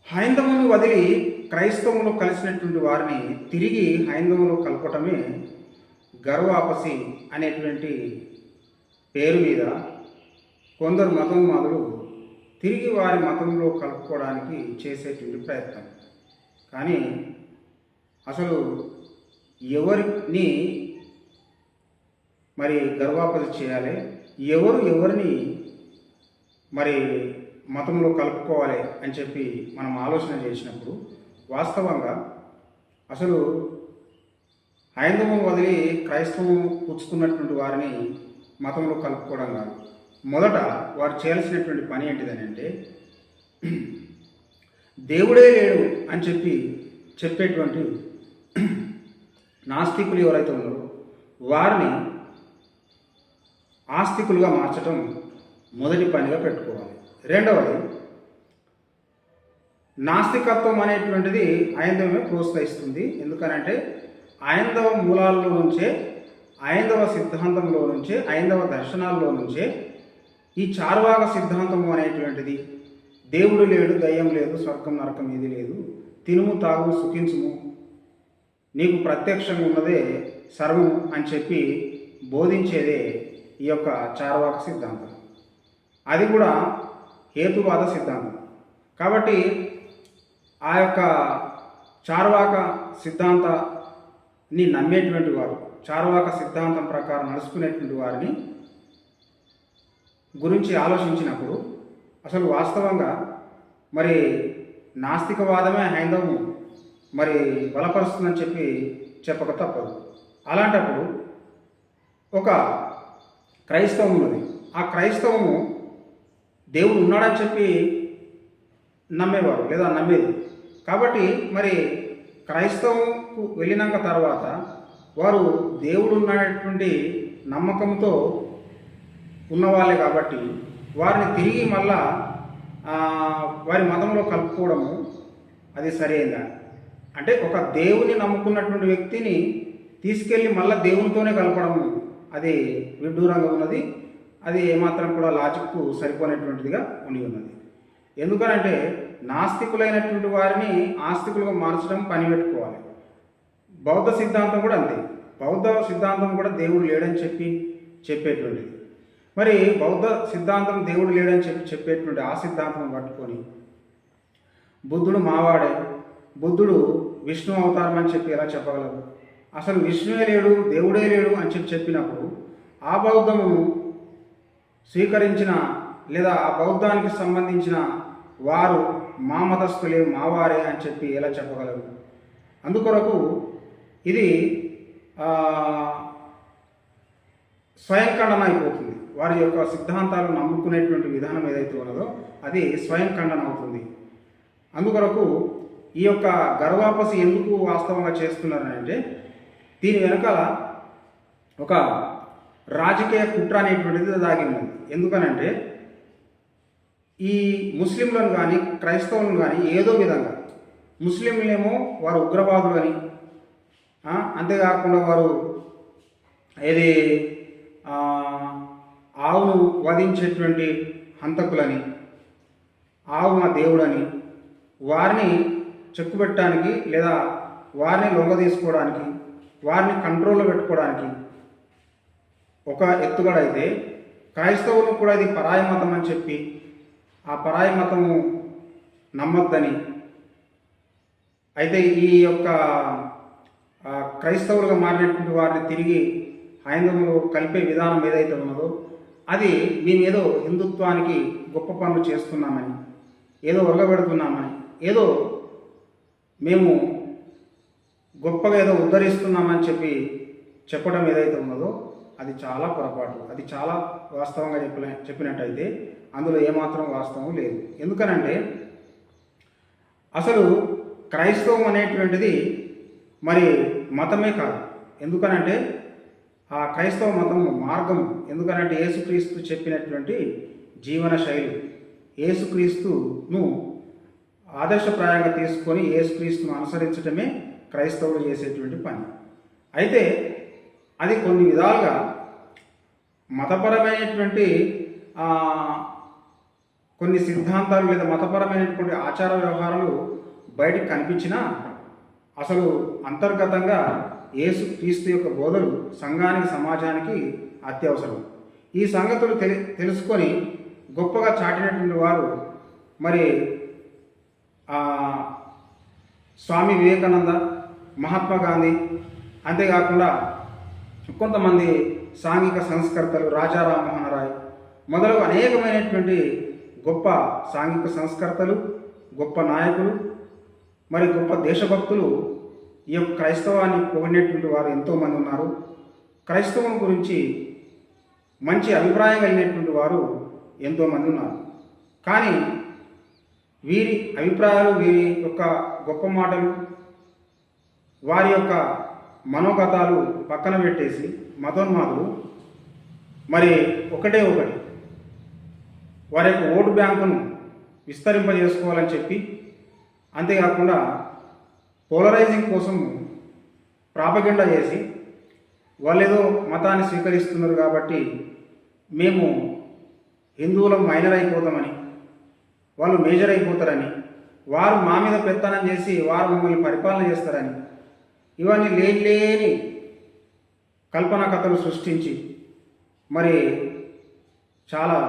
హైందవుని వదిలి క్రైస్తవంలో కలిసినటువంటి వారిని తిరిగి హైందవంలో కలపటమే గర్వాపసి అనేటువంటి పేరు మీద కొందరు మతోన్మాదులు తిరిగి వారి మతంలో కలుపుకోవడానికి చేసేటువంటి ప్రయత్నం. కానీ అసలు ఎవరిని మరి గర్వాపసి చేయాలి, ఎవరిని మరి మతంలో కలుపుకోవాలి అని చెప్పి మనం ఆలోచన చేసినప్పుడు వాస్తవంగా అసలు హైందవం వదిలి క్రైస్తవం పుచ్చుకున్నటువంటి వారిని మతంలో కలుపుకోవడం కాదు. మొదట వారు చేయాల్సినటువంటి పని ఏంటిదని అంటే, దేవుడే లేడు అని చెప్పేటువంటి నాస్తికులు ఎవరైతే ఉన్నారో వారిని ఆస్తికులుగా మార్చడం మొదటి పనిగా పెట్టుకోవాలి. రెండవది, నాస్తికత్వం అనేటువంటిది హైందవమే ప్రోత్సహిస్తుంది. ఎందుకనంటే హైందవ మూలాల్లో నుంచే, హైందవ సిద్ధాంతంలో నుంచే, హైందవ దర్శనాల్లో నుంచే ఈ చార్వాక సిద్ధాంతము అనేటువంటిది దేవుడు లేడు, దయ్యం లేదు, స్వర్గం నరకం ఏది లేదు, తినుము తాగు సుఖించుము, నీకు ప్రత్యక్షంగా ఉన్నదే సర్వం అని చెప్పి బోధించేదే ఈ యొక్క చార్వాక సిద్ధాంతం. అది కూడా హేతువాద సిద్ధాంతం. కాబట్టి ఆ యొక్క చార్వాక సిద్ధాంతాన్ని నమ్మేటువంటి వారు, చార్వాక సిద్ధాంతం ప్రకారం నడుచుకునేటువంటి వారిని గురించి ఆలోచించినప్పుడు అసలు వాస్తవంగా మరి నాస్తికవాదమే హైందవము మరి బలపరుస్తుందని చెప్పక తప్పదు. అలాంటప్పుడు ఒక క్రైస్తవం ఉన్నది. ఆ క్రైస్తవము దేవుడు ఉన్నాడని చెప్పి నమ్మేవారు లేదా నమ్మేది. కాబట్టి మరి క్రైస్తవంకు వెళ్ళినాక తర్వాత వారు దేవుడు ఉన్నటువంటి నమ్మకంతో ఉన్నవాళ్ళే కాబట్టి వారిని తిరిగి మళ్ళా వారి మతంలో కలుపుకోవడము అది సరైనదా అంటే, ఒక దేవుని నమ్ముకున్నటువంటి వ్యక్తిని తీసుకెళ్ళి మళ్ళీ దేవునితోనే కలపడం అది విడ్డూరంగా ఉన్నది. అది ఏమాత్రం కూడా లాజిక్కు సరిపోయినటువంటిదిగా ఉండి ఉన్నది. ఎందుకనంటే నాస్తికులైనటువంటి వారిని ఆస్తికులుగా మార్చడం పని పెట్టుకోవాలి. బౌద్ధ సిద్ధాంతం కూడా అంతే. బౌద్ధ సిద్ధాంతం కూడా దేవుడు లేడని చెప్పేటువంటిది. మరి బౌద్ధ సిద్ధాంతం దేవుడు లేడని చెప్పేటువంటి ఆ సిద్ధాంతం పట్టుకొని బుద్ధుడు మావాడే, బుద్ధుడు విష్ణు అవతారం అని చెప్పి ఎలా చెప్పగలరు? అసలు విష్ణువే లేడు, దేవుడే లేడు అని చెప్పినప్పుడు ఆ బౌద్ధము స్వీకరించిన లేదా ఆ బౌద్ధానికి సంబంధించిన వారు మా మతస్థులే, మావారే అని చెప్పి ఎలా చెప్పగలరు? అందుకొరకు ఇది స్వయం ఖండన అయిపోతుంది. వారి యొక్క సిద్ధాంతాలు నమ్ముకునేటువంటి విధానం ఏదైతే ఉన్నదో అది స్వయం ఖండన అవుతుంది. అందుకొరకు ఈ యొక్క గర్వాపసి ఎందుకు వాస్తవంగా చేస్తున్నారనంటే, దీని వెనకాల ఒక రాజకీయ కుట్ర అనేటువంటిది దాగి ఉన్నది. ఎందుకనంటే ఈ ముస్లింలను కానీ క్రైస్తవులను కానీ ఏదో విధంగా, ముస్లింలేమో వారు ఉగ్రవాదులు అని, అంతేకాకుండా వారు ఏది ఆవును వధించేటువంటి హంతకులని, ఆవు మా దేవుడని వారిని చెక్కుపెట్టడానికి లేదా వారిని లొంగ తీసుకోవడానికి, వారిని కంట్రోల్లో పెట్టుకోవడానికి ఒక ఎత్తుగడ అయితే, క్రైస్తవులు కూడా ఇది పరాయి మతం అని చెప్పి ఆ పరాయి మతము నమ్మొద్దని, అయితే ఈ యొక్క క్రైస్తవులుగా మారినటువంటి వారిని తిరిగి హైందవులు కలిపే విధానం ఏదైతే ఉన్నదో అది మేమేదో హిందుత్వానికి గొప్ప పనులు చేస్తున్నామని, ఏదో ఒరగబెడుతున్నామని, ఏదో మేము గొప్పగా ఏదో ఉద్ధరిస్తున్నామని చెప్పడం ఏదైతే ఉన్నదో అది చాలా పొరపాటు. అది చాలా వాస్తవంగా చెప్పినట్టయితే అందులో ఏమాత్రం వాస్తవం లేదు. ఎందుకనంటే అసలు క్రైస్తవం అనేటువంటిది మరి మతమే కాదు. ఎందుకనంటే ఆ క్రైస్తవ మతం మార్గం. ఎందుకనంటే యేసుక్రీస్తు చెప్పినటువంటి జీవన శైలి, యేసుక్రీస్తును ఆదర్శప్రాయంగా తీసుకొని యేసుక్రీస్తును అనుసరించడమే క్రైస్తవులు చేసేటువంటి పని. అయితే అది కొన్ని విధాలుగా మతపరమైనటువంటి కొన్ని సిద్ధాంతాలు లేదా మతపరమైనటువంటి ఆచార వ్యవహారాలు బయటికి కనిపించినా అసలు అంతర్గతంగా యేసు క్రీస్తు యొక్క బోధలు సంఘానికి సమాజానికి అత్యవసరం. ఈ సంగతులు తెలుసుకొని గొప్పగా చాటినటువంటి వారు మరి స్వామి వివేకానంద, మహాత్మా గాంధీ, అంతేకాకుండా కొంతమంది సాంఘిక సంస్కర్తలు, రాజా రామ్మోహన్ రాయ్ మొదలగు అనేకమైనటువంటి గొప్ప సాంఘిక సంస్కర్తలు, గొప్ప నాయకులు, మరి గొప్ప దేశభక్తులు ఈ యొక్క క్రైస్తవాన్ని పొగిడినటువంటి వారు ఎంతోమంది ఉన్నారు. క్రైస్తవం గురించి మంచి అభిప్రాయం కలిగినటువంటి వారు ఎంతోమంది ఉన్నారు. కానీ వీరి అభిప్రాయాలు, వీరి యొక్క గొప్ప మాటలు, వారి యొక్క మనోగతాలు పక్కన పెట్టేసి మతోన్మాదులు మరి ఒకటి వారి యొక్క ఓటు బ్యాంకును విస్తరింపజేసుకోవాలని చెప్పి, అంతేకాకుండా పోలరైజింగ్ కోసం ప్రాపగెండా చేసి వాళ్ళేదో మతాన్ని స్వీకరిస్తున్నారు కాబట్టి మేము హిందువులం మైనర్ అయిపోతామని, వాళ్ళు మేజర్ అయిపోతారని, వారు మా మీద పెత్తనం చేసి వారు మమ్మల్ని పరిపాలన చేస్తారని, ఇవన్నీ లేని కల్పనా కథలు సృష్టించి మరి చాలా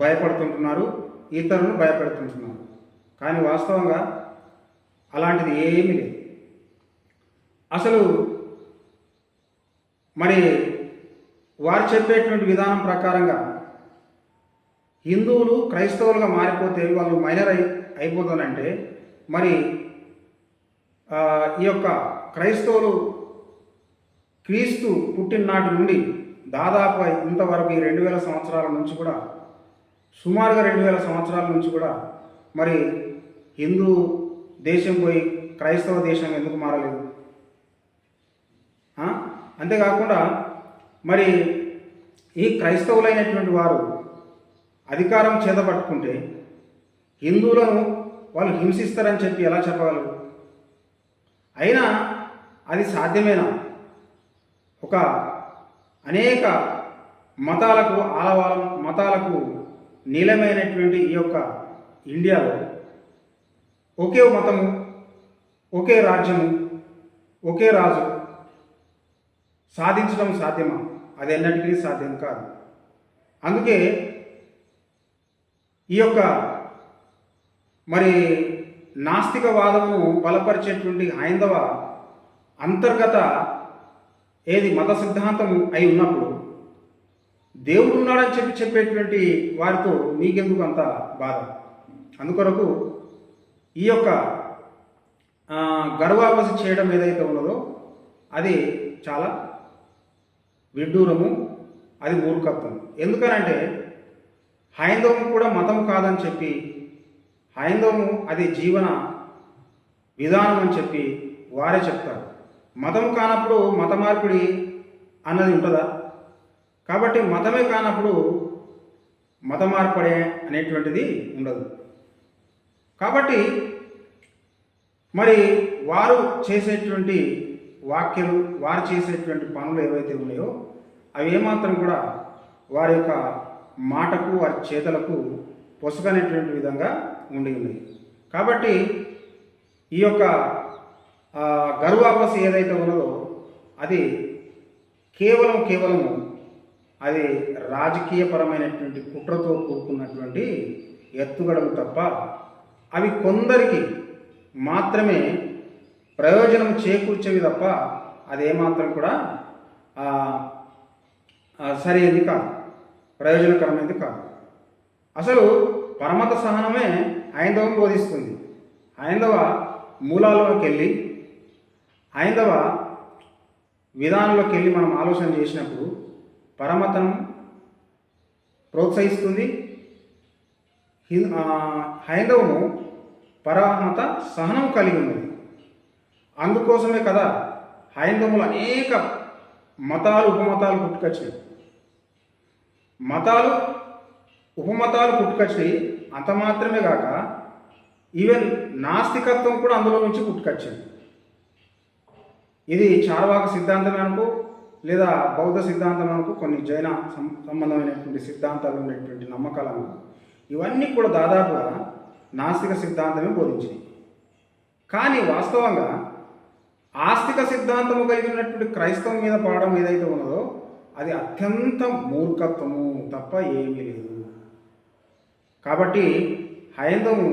భయపడుతుంటున్నారు, ఇతరులను భయపెడుతుంటున్నారు. కానీ వాస్తవంగా అలాంటిది ఏమీ లేదు. అసలు మరి వారు చెప్పేటువంటి విధానం ప్రకారంగా హిందువులు క్రైస్తవులుగా మారిపోతే వాళ్ళు మైనర్ అయిపోతానంటే మరి ఈ యొక్క క్రైస్తవులు క్రీస్తు పుట్టిన నాటి నుండి దాదాపు ఇంతవరకు ఈ 2000 సంవత్సరాల నుంచి కూడా, సుమారుగా 2000 సంవత్సరాల నుంచి కూడా మరి హిందూ దేశం పోయి క్రైస్తవ దేశం ఎందుకు మారలేదు? అంతేకాకుండా మరి ఈ క్రైస్తవులైనటువంటి వారు అధికారం చేతపట్టుకుంటే హిందువులను వాళ్ళు హింసిస్తారని చెప్పి ఎలా చెప్పగలరు? అయినా అది సాధ్యమేనా? ఒక అనేక మతాలకు ఆలవాలం, మతాలకు నీలమైనటువంటి ఈ యొక్క ఇండియాలో ఒకే మతము, ఒకే రాజ్యము, ఒకే రాజు సాధించడం సాధ్యమా? అది ఎన్నటికీ సాధ్యం కాదు. అందుకే ఈ యొక్క మరి నాస్తికవాదమును బలపరిచేటువంటి హైందవ అంతర్గత మత సిద్ధాంతం అయి ఉన్నప్పుడు దేవుడు ఉన్నాడని చెప్పేటువంటి వారితో మీకెందుకు అంత బాధ? అందుకొరకు ఈ యొక్క గర్వాపసి చేయడం ఏదైతే ఉన్నదో అది చాలా విడ్డూరము, అది మూర్ఖత్వం. ఎందుకనంటే హైందవం కూడా మతం కాదని చెప్పి, హైందవము అది జీవన విధానం అని చెప్పి వారే చెప్తారు. మతం కానప్పుడు మత మార్పిడి అన్నది ఉంటుందా? కాబట్టి మతమే కానప్పుడు మత మార్పిడి అనేటువంటిది ఉండదు. కాబట్టి మరి వారు చేసేటువంటి వాక్యలు, వారు చేసేటువంటి పనులు ఏవైతే ఉన్నాయో అవి ఏమాత్రం కూడా వారి యొక్క మాటకు, వారి చేతలకు పొసగనేటువంటి విధంగా ఉండి ఉన్నాయి. కాబట్టి ఈ యొక్క గర్వాపసి ఏదైతే ఉన్నదో అది కేవలము అది రాజకీయపరమైనటువంటి కుట్రతో కూడుకున్నటువంటి ఎత్తుగడలు తప్ప అవి కొందరికి మాత్రమే ప్రయోజనం చేకూర్చేవి తప్ప అదేమాత్రం కూడా సరైనది కాదు, ప్రయోజనకరమైనది కాదు. అసలు పరమత సహనమే హైందవం బోధిస్తుంది. హైందవ మూలాల్లోకి వెళ్ళి, హైందవ విధానంలోకి వెళ్ళి మనం ఆలోచన చేసినప్పుడు పరమతను ప్రోత్సహిస్తుంది. హైందవము పరమత సహనం కలిగి ఉన్నది. అందుకోసమే కదా హైందవులు అనేక మతాలు, ఉపమతాలు పుట్టుకొచ్చినాయి. మతాలు, ఉపమతాలు పుట్టుకొచ్చినాయి. అంత మాత్రమే కాక ఈవెన్ నాస్తికత్వం కూడా అందులో నుంచి పుట్టుకొచ్చింది. ఇది చార్వాక సిద్ధాంతం అనుకో, లేదా బౌద్ధ సిద్ధాంతం అనుకో, కొన్ని జైన సంబంధమైనటువంటి సిద్ధాంతాలు ఉండేటువంటి నమ్మకాలను ఇవన్నీ కూడా దాదాపుగా నాస్తిక సిద్ధాంతమే బోధించినాయి. కానీ వాస్తవంగా ఆస్తిక సిద్ధాంతము కలిగి ఉన్నటువంటి క్రైస్తవం మీద పడడం ఏదైతే ఉన్నదో అది అత్యంత మూర్ఖత్వము తప్ప ఏమీ లేదు. కాబట్టి హైందవము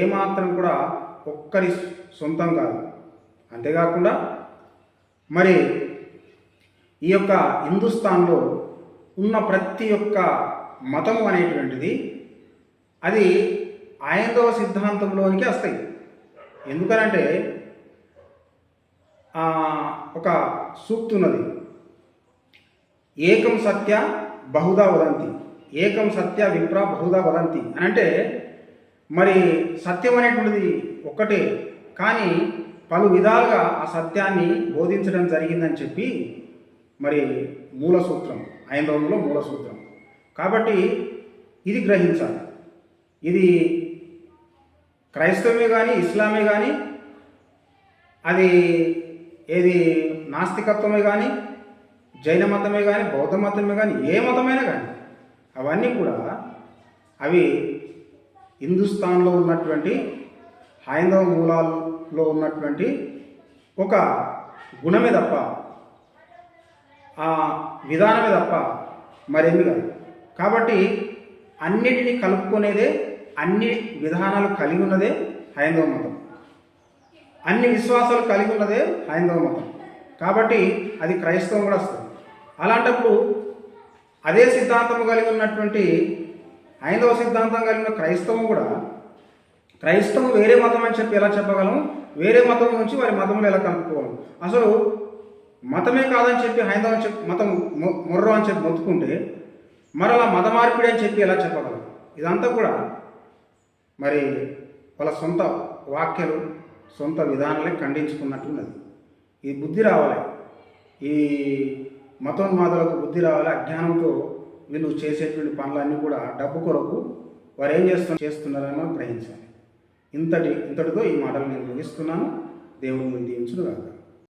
ఏమాత్రం కూడా ఒక్కరి సొంతం కాదు. అంతేకాకుండా మరి ఈ యొక్క హిందుస్థాన్లో ఉన్న ప్రతి ఒక్క మతము అనేటువంటిది అది హైందవ సిద్ధాంతంలోనికి వస్తాయి. ఎందుకనంటే ఒక సూక్తి ఉన్నది, ఏకం సత్య బహుదా వదంతి, ఏకం సత్య విప్ర బహుదా వదంతి అని. అంటే మరి సత్యం అనేటువంటిది ఒక్కటే, కానీ పలు విధాలుగా ఆ సత్యాన్ని బోధించడం జరిగిందని చెప్పి మరి మూల సూత్రం, హైందవంలో మూల సూత్రం. కాబట్టి ఇది గ్రహించాలి. ఇది క్రైస్తవమే కానీ ఇస్లామే కానీ అది ఏది నాస్తికత్వమే కానీ జైన మతమే కానీ బౌద్ధ మతమే కానీ ఏ మతమైనా కానీ అవన్నీ కూడా అవి హిందుస్థాన్లో ఉన్నటువంటి హైందవ మూలాల్లో ఉన్నటువంటి ఒక గుణమే తప్ప ఆ విధానమే తప్ప మరేమి కాదు. కాబట్టి అన్నిటినీ కలుపుకునేదే, అన్ని విధానాలు కలిగి ఉన్నదే హైందవ మతం, అన్ని విశ్వాసాలు కలిగి ఉన్నదే హైందవ మతం. కాబట్టి అది క్రైస్తవం కూడా వస్తుంది. అలాంటప్పుడు అదే సిద్ధాంతం కలిగి ఉన్నటువంటి హైందవ సిద్ధాంతం కలిగిన క్రైస్తవం కూడా, క్రైస్తవం వేరే మతం అని చెప్పి ఎలా చెప్పగలం? వేరే మతం నుంచి వారి మతంలో ఎలా కలుపుకోగలం? అసలు మతమే కాదని చెప్పి హైందవం మతం మొర్రో అని చెప్పి మొత్తుకుంటే మరలా మత మార్పిడి అని చెప్పి ఎలా చెప్పగలం? ఇదంతా కూడా మరి వాళ్ళ సొంత వాక్యాలు, సొంత విధానాలే ఖండించుకున్నట్టున్నది. ఈ బుద్ధి రావాలి, ఈ మతోన్మాదులకు బుద్ధి రావాలి. అజ్ఞానంతో వీళ్ళు చేసేటువంటి పనులన్నీ కూడా డబ్బు కొరకు వారు ఏం చేస్తున్నారని మనం గ్రహించాలి. ఇంతటితో ఈ మాటలు నేను ముగిస్తున్నాను. దేవుడు దీవించును గాక.